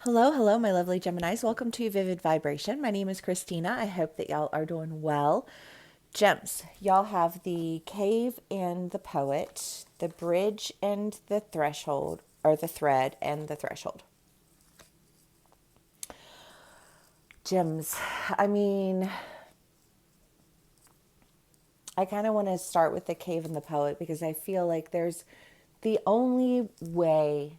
Hello, hello, my lovely Geminis. Welcome to Vivid Vibration. My name is Christina. I hope that y'all are doing well. Gems, y'all have the cave and the poet, the bridge and the threshold, or the thread and the threshold. Gems, I mean, I kind of want to start with the cave and the poet because I feel like there's the only way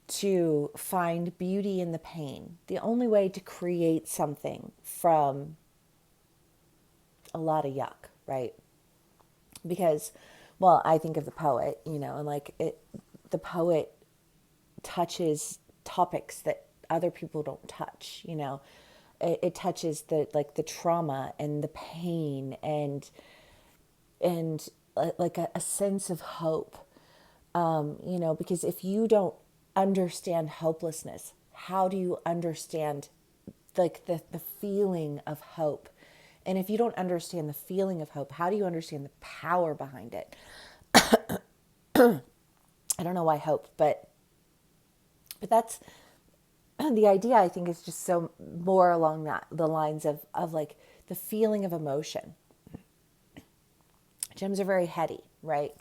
to find beauty in the pain, the only way to create something from a lot of yuck, right? Because, well, I think of the poet, and like the poet touches topics that other people don't touch, it touches the trauma and the pain and like a sense of hope, because if you don't understand hopelessness, how do you understand like the feeling of hope? And if you don't understand the feeling of hope, how do you understand the power behind it? I don't know why hope, but that's the idea. I think is just so more along the lines of like the feeling of emotion. Gems are very heady, right?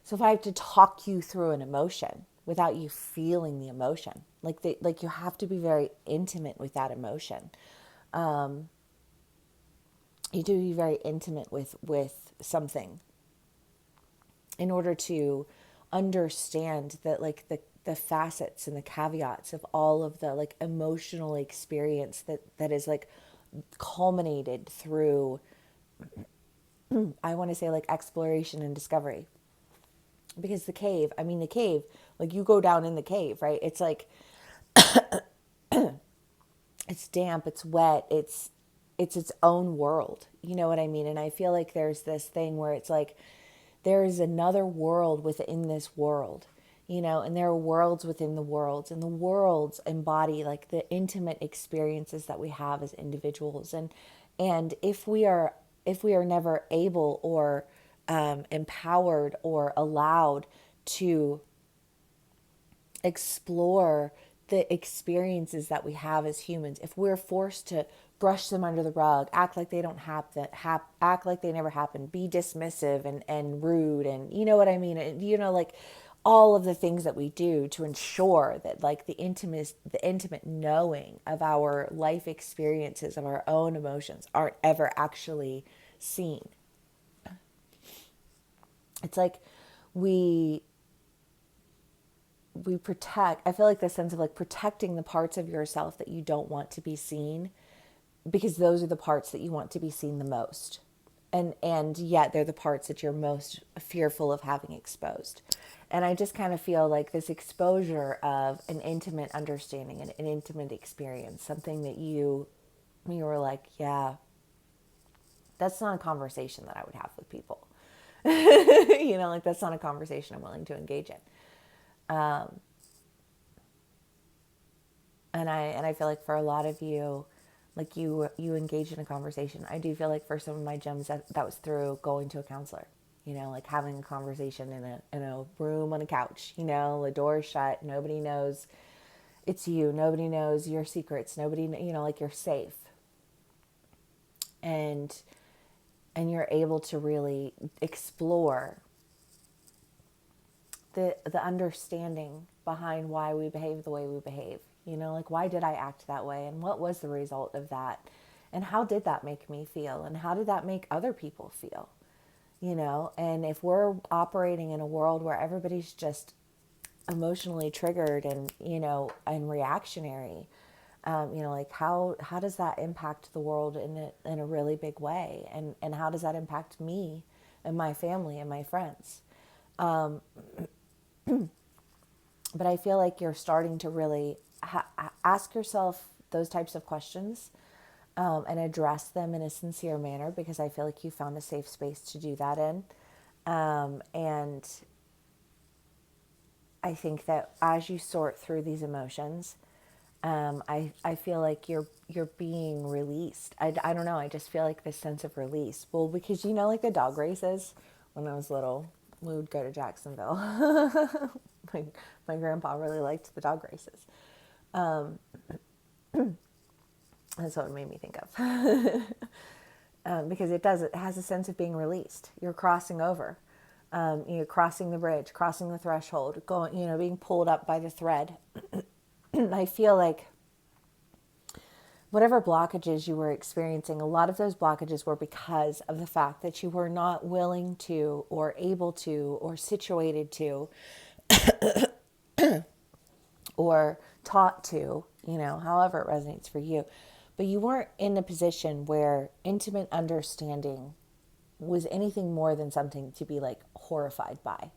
So if I have to talk you through an emotion without you feeling the emotion, like you have to be very intimate with that emotion. You do be very intimate with something in order to understand that like the facets and the caveats of all of the like emotional experience that is like culminated through, I want to say, like exploration and discovery. Because the cave, like you go down in the cave, right? It's like it's damp, it's wet, it's its own world. You know what I mean? And I feel like there's this thing where it's like there is another world within this world, and there are worlds within the worlds, and the worlds embody like the intimate experiences that we have as individuals. And if we are never able or empowered or allowed to explore the experiences that we have as humans, if we're forced to brush them under the rug, act like they don't happen, act like they never happened, be dismissive and rude, and you know what I mean, and, like all of the things that we do to ensure that like the intimate knowing of our life experiences, of our own emotions, aren't ever actually seen. It's like we we protect, I feel like the sense of like protecting the parts of yourself that you don't want to be seen, because those are the parts that you want to be seen the most, and yet they're the parts that you're most fearful of having exposed. And I just kind of feel like this exposure of an intimate understanding and an intimate experience, something that you were like, yeah, that's not a conversation that I would have with people. Like that's not a conversation I'm willing to engage in. And I feel like for a lot of you, like you engage in a conversation. I do feel like for some of my gems that was through going to a counselor, like having a conversation in a room on a couch, the door is shut, nobody knows it's you, nobody knows your secrets, nobody, like you're safe, and you're able to really explore the understanding behind why we behave the way we behave. Like why did I act that way, and what was the result of that, and how did that make me feel, and how did that make other people feel? And if we're operating in a world where everybody's just emotionally triggered and reactionary, like how does that impact the world in a really big way, and how does that impact me and my family and my friends? But I feel like you're starting to really ask yourself those types of questions, and address them in a sincere manner, because I feel like you found a safe space to do that in. And I think that as you sort through these emotions, I feel like you're being released. I don't know. I just feel like this sense of release. Well, because like the dog races, when I was little, we would go to Jacksonville. my, my grandpa really liked the dog races. That's what it made me think of. Because it has a sense of being released. You're crossing over. You're crossing the bridge, crossing the threshold, going, being pulled up by the thread. I feel like whatever blockages you were experiencing, a lot of those blockages were because of the fact that you were not willing to, or able to, or situated to, or taught to, however it resonates for you. But you weren't in a position where intimate understanding was anything more than something to be like horrified by.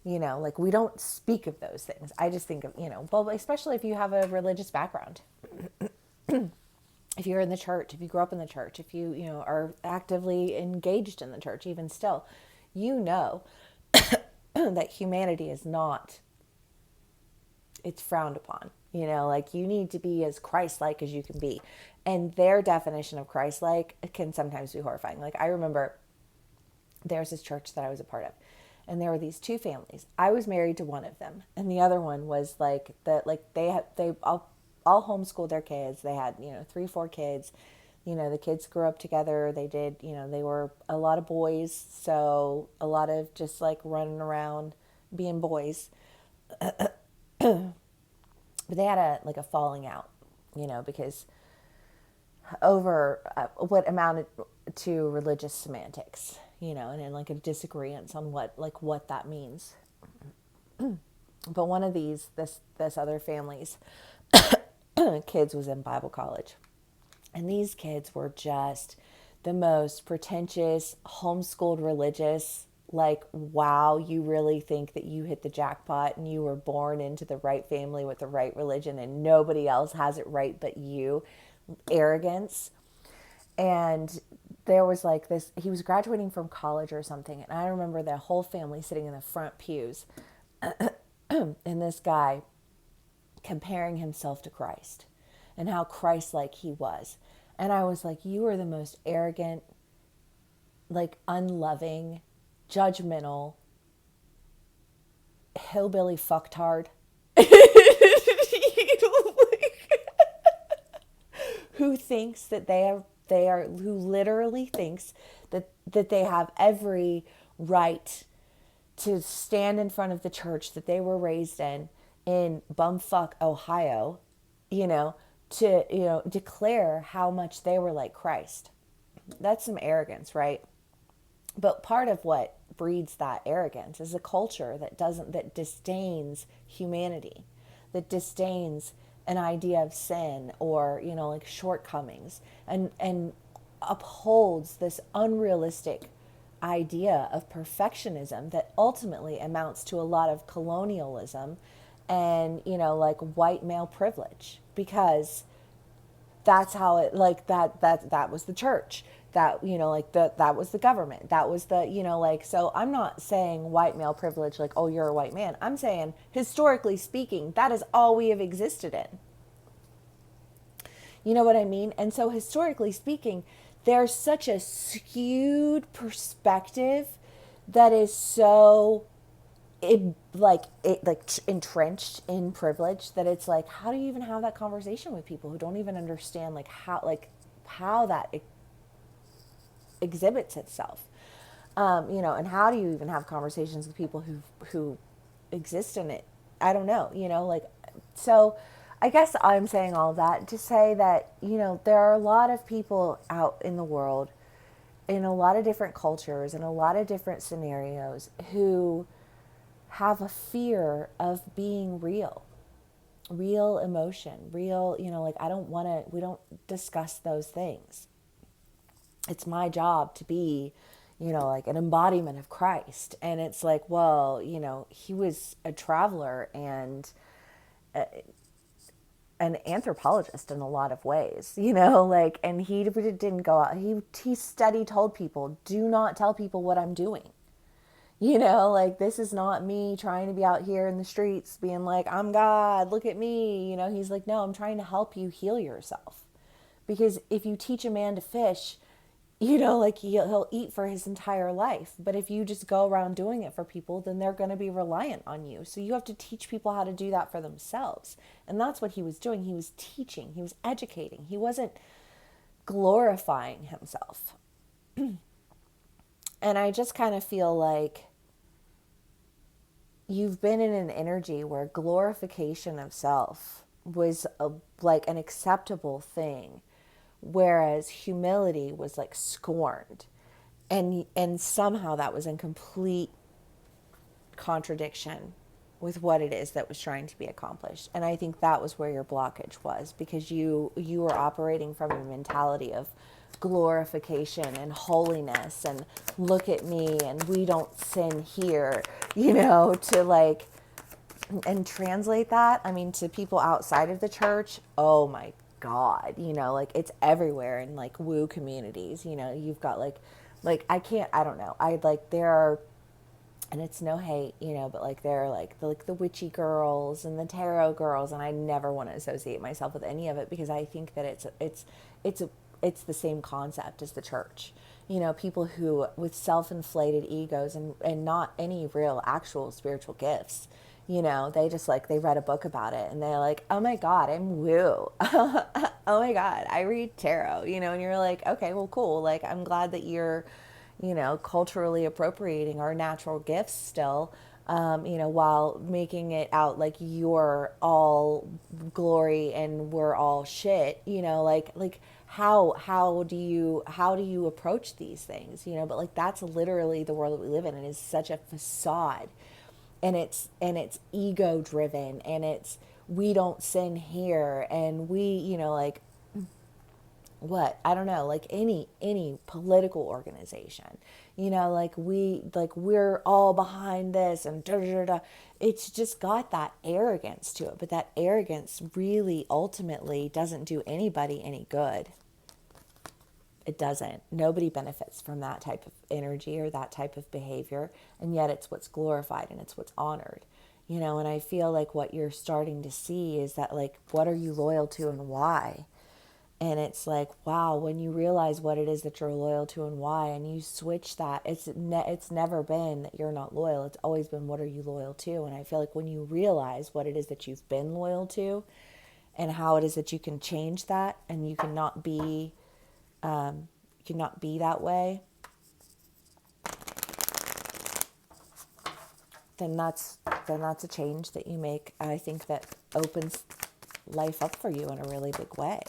Like we don't speak of those things. I just think of, well, especially if you have a religious background. If you're in the church, if you grew up in the church, if you, are actively engaged in the church, even still, that humanity is not, it's frowned upon. Like you need to be as Christ-like as you can be. And their definition of Christ-like can sometimes be horrifying. Like I remember there's this church that I was a part of, and there were these two families. I was married to one of them, and the other one was they all homeschooled their kids. They had 3-4 kids. The kids grew up together. They did, they were a lot of boys, so a lot of just like running around being boys. But they had a falling out, because over what amounted to religious semantics, and in like a disagreement on what that means. But one of this other family's kids was in Bible college, and these kids were just the most pretentious, homeschooled religious. Like, wow, you really think that you hit the jackpot and you were born into the right family with the right religion and nobody else has it right but you. Arrogance. And there was like this, he was graduating from college or something, and I remember the whole family sitting in the front pews and this guy comparing himself to Christ and how Christ-like he was. And I was like, you are the most arrogant, like unloving, judgmental, hillbilly fucktard who thinks that who literally thinks that they have every right to stand in front of the church that they were raised in bumfuck Ohio, to declare how much they were like Christ. That's some arrogance, right? But part of what breeds that arrogance is a culture that disdains humanity, that disdains an idea of sin or, like shortcomings, and upholds this unrealistic idea of perfectionism that ultimately amounts to a lot of colonialism and, like white male privilege, because that's how it, like that was the church, that that was the government, that was the, so I'm not saying white male privilege like, oh, you're a white man. I'm saying historically speaking, that is all we have existed in. You know what I mean? And so historically speaking, there's such a skewed perspective that is so entrenched in privilege that it's like, how do you even have that conversation with people who don't even understand how that exhibits itself, and how do you even have conversations with people who exist in it? I don't know, so I guess I'm saying all that to say that, there are a lot of people out in the world, in a lot of different cultures, in a lot of different scenarios, who have a fear of being real emotion, real, we don't discuss those things. It's my job to be, like an embodiment of Christ. And it's like, well, he was a traveler and an anthropologist in a lot of ways, and he didn't go out. He told people, do not tell people what I'm doing. This is not me trying to be out here in the streets being like, I'm God, look at me. He's like, no, I'm trying to help you heal yourself. Because if you teach a man to fish, like he'll eat for his entire life. But if you just go around doing it for people, then they're going to be reliant on you. So you have to teach people how to do that for themselves. And that's what he was doing. He was teaching, he was educating, he wasn't glorifying himself. And I just kind of feel like you've been in an energy where glorification of self was like an acceptable thing, whereas humility was like scorned, and somehow that was in complete contradiction with what it is that was trying to be accomplished. And I think that was where your blockage was, because you were operating from a mentality of glorification and holiness and look at me and we don't sin here, to like, and translate that, I mean, to people outside of the church. Oh my God, like it's everywhere in like woo communities. You've got I don't know. I like there are, and it's no hate, but like there are like the witchy girls and the tarot girls, and I never want to associate myself with any of it, because I think that it's the same concept as the church. People who with self-inflated egos and not any real actual spiritual gifts. They just like they read a book about it and they're like, oh my God, I'm woo. Oh my God, I read tarot, and you're like, okay, well, cool. Like, I'm glad that you're culturally appropriating our natural gifts still, while making it out like you're all glory and we're all shit, like how do you approach these things, but like that's literally the world that we live in, and it's such a facade, and it's ego driven, and it's we don't sin here, and we, like what I don't know, like any political organization, we're all behind this and da, da, da, da. It's just got that arrogance to it, but that arrogance really ultimately doesn't do anybody any good. It doesn't. Nobody benefits from that type of energy or that type of behavior, and yet it's what's glorified and it's what's honored. And I feel like what you're starting to see is that, like, what are you loyal to and why? And it's like, wow, when you realize what it is that you're loyal to and why, and you switch that, it's never been that you're not loyal. It's always been, what are you loyal to? And I feel like when you realize what it is that you've been loyal to and how it is that you can change that, and you cannot be that way, then that's a change that you make. I think that opens life up for you in a really big way.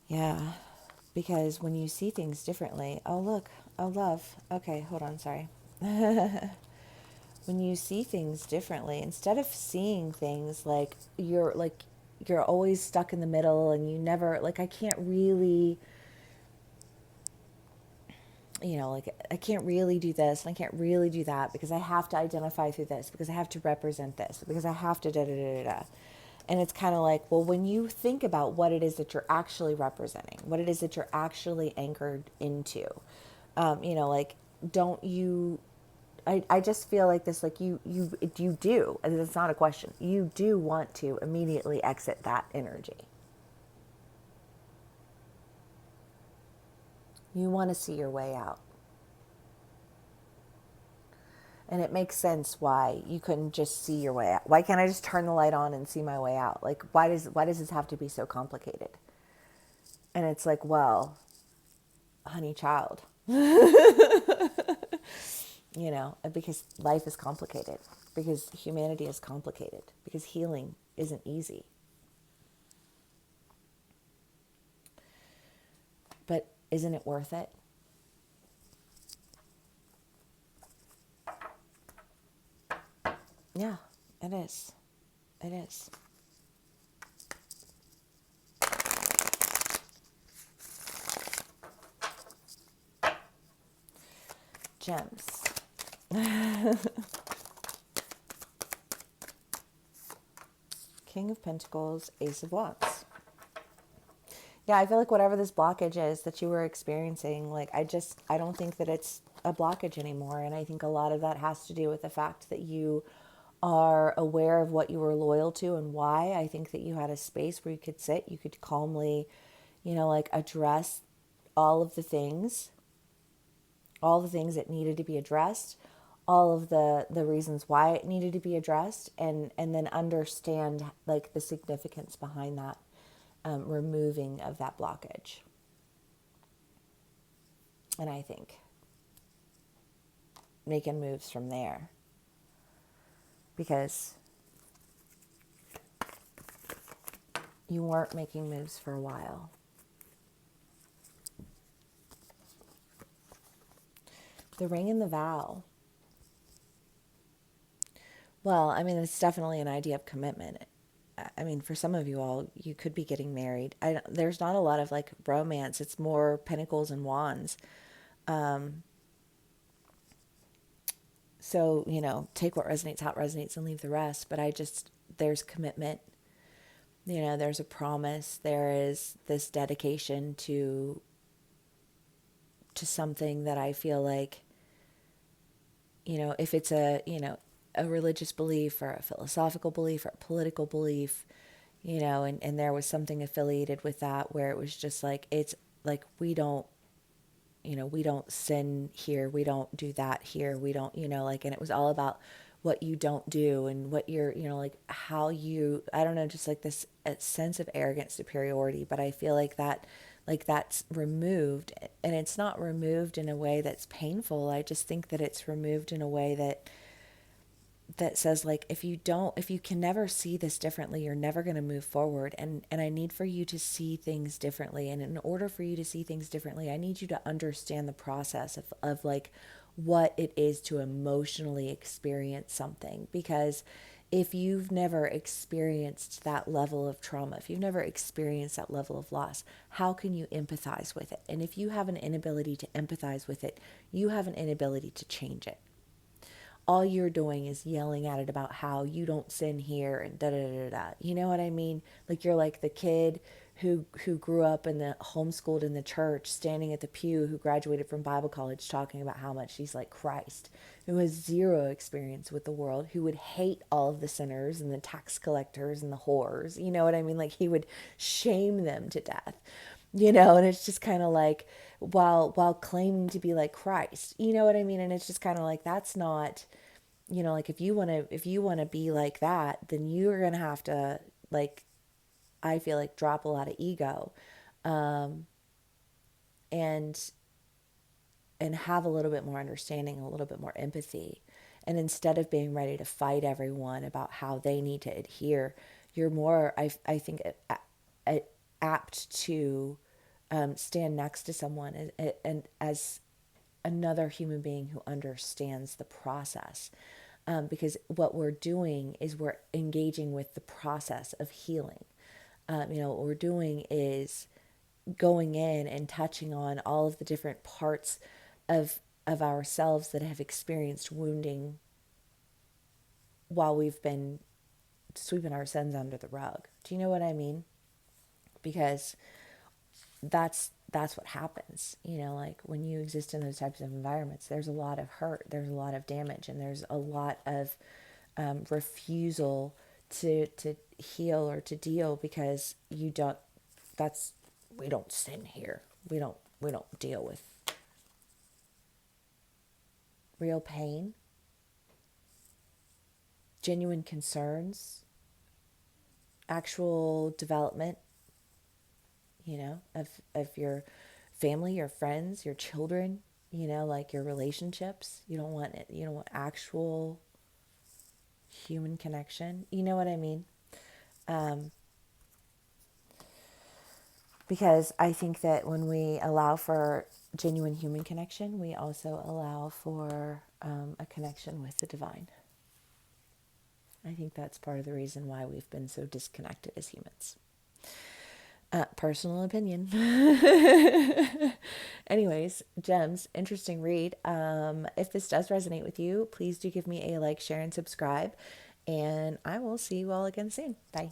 Yeah, because when you see things differently, oh look, oh love. Okay, hold on, sorry. When you see things differently, instead of seeing things like you're always stuck in the middle, and you never, like, I can't really, like, I can't really do this and I can't really do that, because I have to identify through this, because I have to represent this, because I have to da da da da da. And it's kind of like, well, when you think about what it is that you're actually representing, what it is that you're actually anchored into, like, don't you, I just feel like this, like you do, and it's not a question, you do want to immediately exit that energy. You want to see your way out. And it makes sense why you couldn't just see your way out. Why can't I just turn the light on and see my way out? Like, why does this have to be so complicated? And it's like, well, honey child, because life is complicated, because humanity is complicated, because healing isn't easy. But isn't it worth it? Yeah, it is. It is. Gems. King of Pentacles, Ace of Wands. Yeah, I feel like whatever this blockage is that you were experiencing, like, I don't think that it's a blockage anymore. And I think a lot of that has to do with the fact that you are aware of what you were loyal to and why. I think that you had a space where you could sit, you could calmly, like, address all of the things, that needed to be addressed, all of the reasons why it needed to be addressed, and then understand like the significance behind that, removing of that blockage. And I think making moves from there, because you weren't making moves for a while. The ring and the vow. Well, I mean, it's definitely an idea of commitment. I mean, for some of you all, you could be getting married. There's not a lot of like romance. It's more pentacles and wands. So, take what resonates, how it resonates, and leave the rest. But there's commitment. There's a promise. There is this dedication to something that I feel like, if it's a religious belief or a philosophical belief or a political belief, and there was something affiliated with that where it was just like, it's like, we don't sin here, we don't do that here, we don't, and it was all about what you don't do and what you're, like how you, I don't know, just like this sense of arrogant superiority. But I feel like that's removed, and it's not removed in a way that's painful. I just think that it's removed in a way that says, like, if you can never see this differently, you're never going to move forward. And I need for you to see things differently. And in order for you to see things differently, I need you to understand the process of like what it is to emotionally experience something. Because if you've never experienced that level of trauma, if you've never experienced that level of loss, how can you empathize with it? And if you have an inability to empathize with it, you have an inability to change it. All you're doing is yelling at it about how you don't sin here and da da da da. You know what I mean? Like, you're like the kid who grew up in the homeschooled in the church, standing at the pew, who graduated from Bible college, talking about how much he's like Christ, who has zero experience with the world, who would hate all of the sinners and the tax collectors and the whores. You know what I mean? Like, he would shame them to death. And it's just kind of like, while claiming to be like Christ, you know what I mean? And it's just kind of like, that's not, like, if you want to be like that, then you're going to have to, like, I feel like, drop a lot of ego, and have a little bit more understanding, a little bit more empathy. And instead of being ready to fight everyone about how they need to adhere, you're more, I think, apt to stand next to someone and as another human being who understands the process. Because what we're doing is we're engaging with the process of healing. What we're doing is going in and touching on all of the different parts of ourselves that have experienced wounding while we've been sweeping our sins under the rug. Do you know what I mean? Because that's what happens. Like, when you exist in those types of environments, there's a lot of hurt, there's a lot of damage, and there's a lot of refusal to heal or to deal, because we don't sin here. We don't deal with real pain, genuine concerns, actual development, of your family, your friends, your children, like your relationships. You don't want it. You don't want actual human connection. You know what I mean? Because I think that when we allow for genuine human connection, we also allow for a connection with the divine. I think that's part of the reason why we've been so disconnected as humans. Personal opinion. Anyways, gems, interesting read. If this does resonate with you, please do give me a like, share, and subscribe. And I will see you all again soon. Bye.